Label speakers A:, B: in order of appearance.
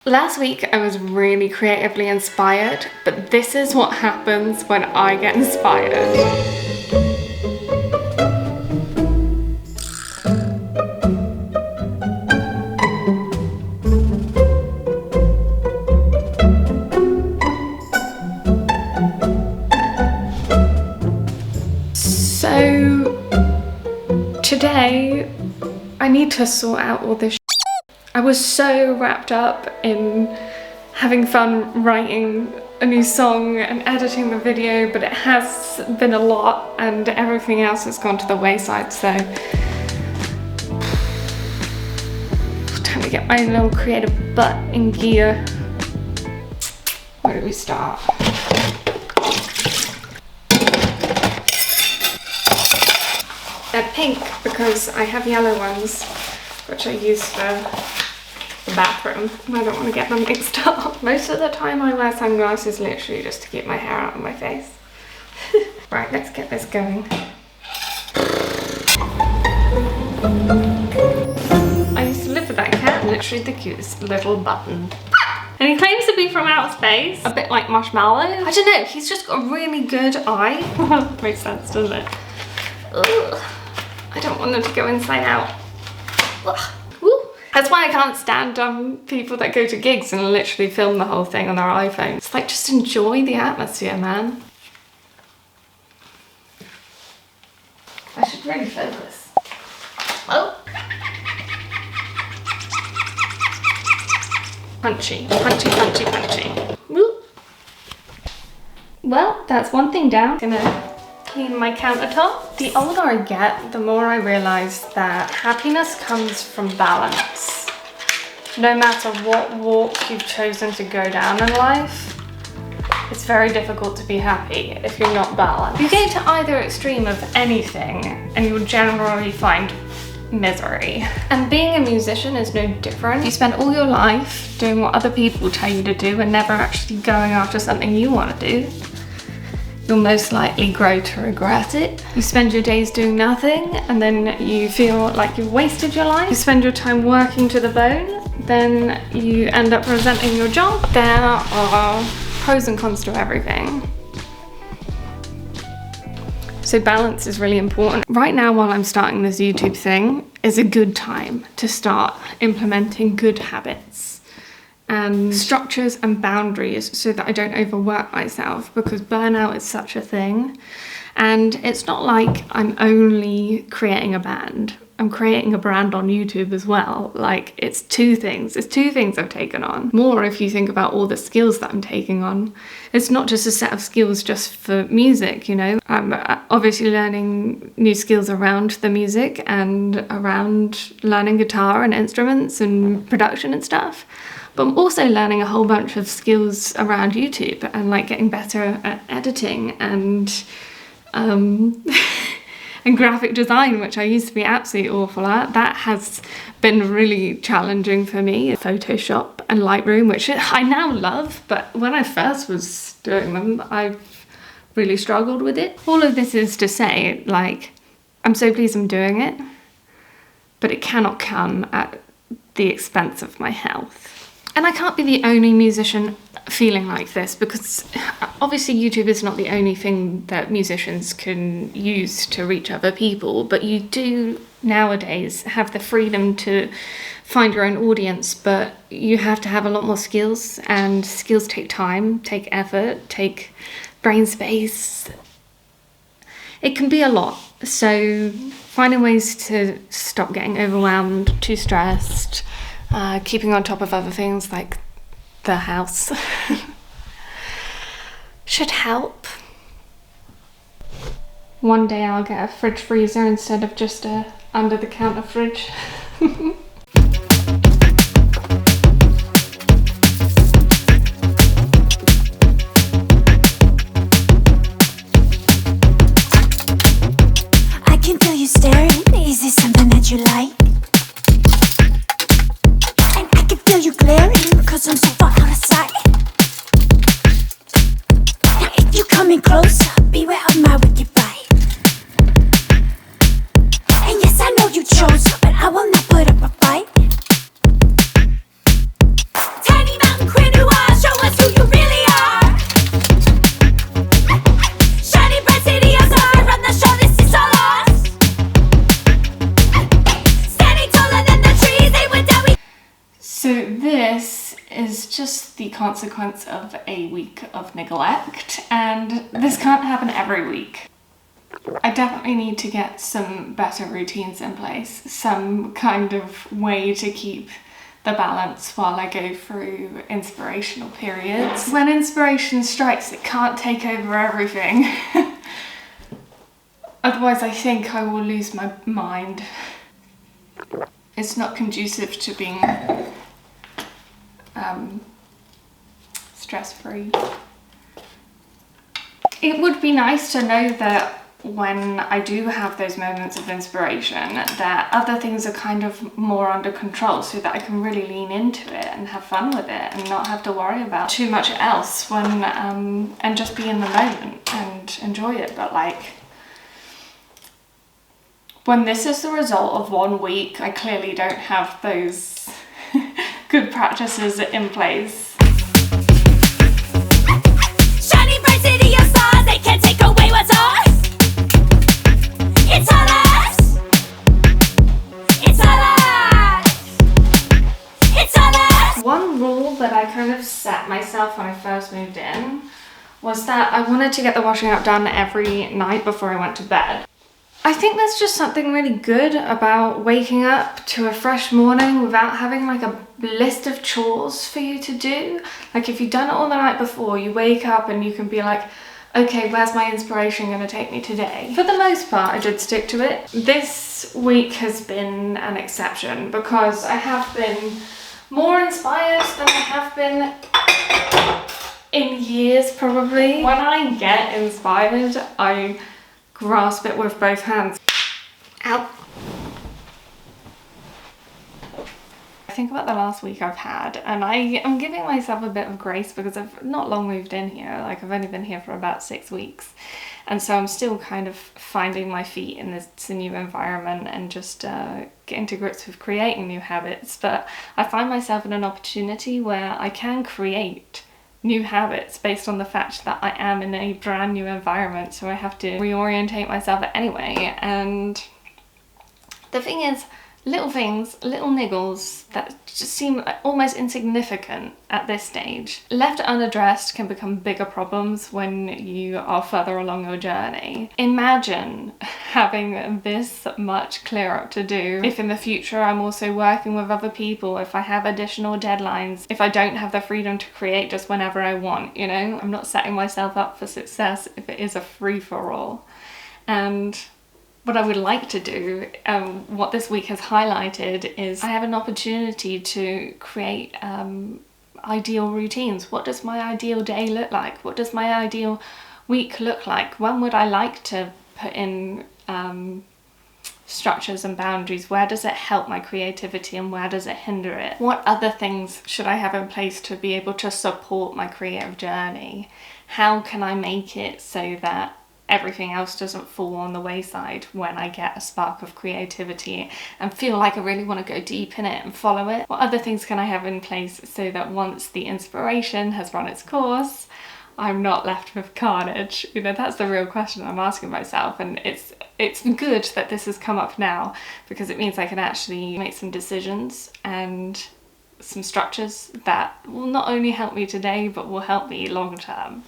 A: Last week I was really creatively inspired, but this is what happens when I get inspired. So today I need to sort out all this. I was so wrapped up in having fun writing a new song and editing the video, but it has been a lot and everything else has gone to the wayside, so time to get my little creative butt in gear. Where do we start? They're pink because I have yellow ones which I use for the bathroom, and I don't want to get them mixed up. Most of the time I wear sunglasses literally just to keep my hair out of my face. Right, let's get this going. I used to live with that cat, literally the cutest little button. And he claims to be from outer space, a bit like Marshmallow. I don't know, he's just got a really good eye. Makes sense, doesn't it? Ugh. I don't want them to go inside out. Ugh. That's why I can't stand people that go to gigs and literally film the whole thing on their iPhone. It's like, just enjoy the atmosphere, man. I should really focus. Oh. Punchy, punchy, punchy, punchy. Woo. Well, that's one thing down. Gonna clean my countertop. The older I get, the more I realise that happiness comes from balance. No matter what walk you've chosen to go down in life, it's very difficult to be happy if you're not balanced. You go to either extreme of anything and you'll generally find misery. And being a musician is no different. You spend all your life doing what other people tell you to do and never actually going after something you want to do. You'll most likely grow to regret it. You spend your days doing nothing and then you feel like you've wasted your life. You spend your time working to the bone, then you end up resenting your job. There are pros and cons to everything. So balance is really important. Right now, while I'm starting this YouTube thing, is a good time to start implementing good habits and structures and boundaries so that I don't overwork myself, because burnout is such a thing. And it's not like I'm only creating a band. I'm creating a brand on YouTube as well. Like, it's two things. It's two things I've taken on. More if you think about all the skills that I'm taking on. It's not just a set of skills just for music, you know. I'm obviously learning new skills around the music and around learning guitar and instruments and production and stuff. But I'm also learning a whole bunch of skills around YouTube and like getting better at editing and and graphic design, which I used to be absolutely awful at. That has been really challenging for me. Photoshop and Lightroom, which I now love, but when I first was doing them, I really struggled with it. All of this is to say, like, I'm so pleased I'm doing it, but it cannot come at the expense of my health. And I can't be the only musician feeling like this, because obviously YouTube is not the only thing that musicians can use to reach other people, but you do nowadays have the freedom to find your own audience, but you have to have a lot more skills, and skills take time, take effort, take brain space. It can be a lot. So finding ways to stop getting overwhelmed, too stressed, keeping on top of other things like the house should help. One day I'll get a fridge freezer instead of just a under the counter fridge.
B: I can feel you staring. Is this something that you like? Feel you glaring, cause I'm so far out of sight. Now if you coming closer, beware of my wicked bite. And yes, I know you chose, but I will not put up a fight. Tiny
A: this is just the consequence of a week of neglect, and this can't happen every week. I definitely need to get some better routines in place, some kind of way to keep the balance while I go through inspirational periods. When inspiration strikes, it can't take over everything. Otherwise, I think I will lose my mind. It's not conducive to being stress-free. It would be nice to know that when I do have those moments of inspiration, that other things are kind of more under control, so that I can really lean into it and have fun with it and not have to worry about too much else when and just be in the moment and enjoy it. But like, when this is the result of 1 week, I clearly don't have those good practices in place.
B: Shining bright city of stars, they can't take away what's ours. It's all us. It's all us. It's all us.
A: One rule that I kind of set myself when I first moved in was that I wanted to get the washing up done every night before I went to bed. I think there's just something really good about waking up to a fresh morning without having like a list of chores for you to do. Like if you've done it all the night before, you wake up and you can be like, okay, where's my inspiration going to take me today? For the most part, I did stick to it. This week has been an exception because I have been more inspired than I have been in years probably. When I get inspired, I grasp it with both hands. Ow. I think about the last week I've had, and I am giving myself a bit of grace because I've not long moved in here. Like I've only been here for about 6 weeks, and so I'm still kind of finding my feet in this new environment and just getting to grips with creating new habits. But I find myself in an opportunity where I can create new habits based on the fact that I am in a brand new environment, so I have to reorientate myself anyway. And the thing is, little things, little niggles that just seem almost insignificant at this stage, left unaddressed, can become bigger problems when you are further along your journey. Imagine having this much clear up to do if in the future I'm also working with other people, if I have additional deadlines, if I don't have the freedom to create just whenever I want, you know? I'm not setting myself up for success if it is a free-for-all. And what I would like to do, what this week has highlighted, is I have an opportunity to create ideal routines. What does my ideal day look like? What does my ideal week look like? When would I like to put in structures and boundaries? Where does it help my creativity and where does it hinder it? What other things should I have in place to be able to support my creative journey? How can I make it so that everything else doesn't fall on the wayside when I get a spark of creativity and feel like I really want to go deep in it and follow it? What other things can I have in place so that once the inspiration has run its course, I'm not left with carnage? You know, that's the real question I'm asking myself, and it's good that this has come up now because it means I can actually make some decisions and some structures that will not only help me today but will help me long term.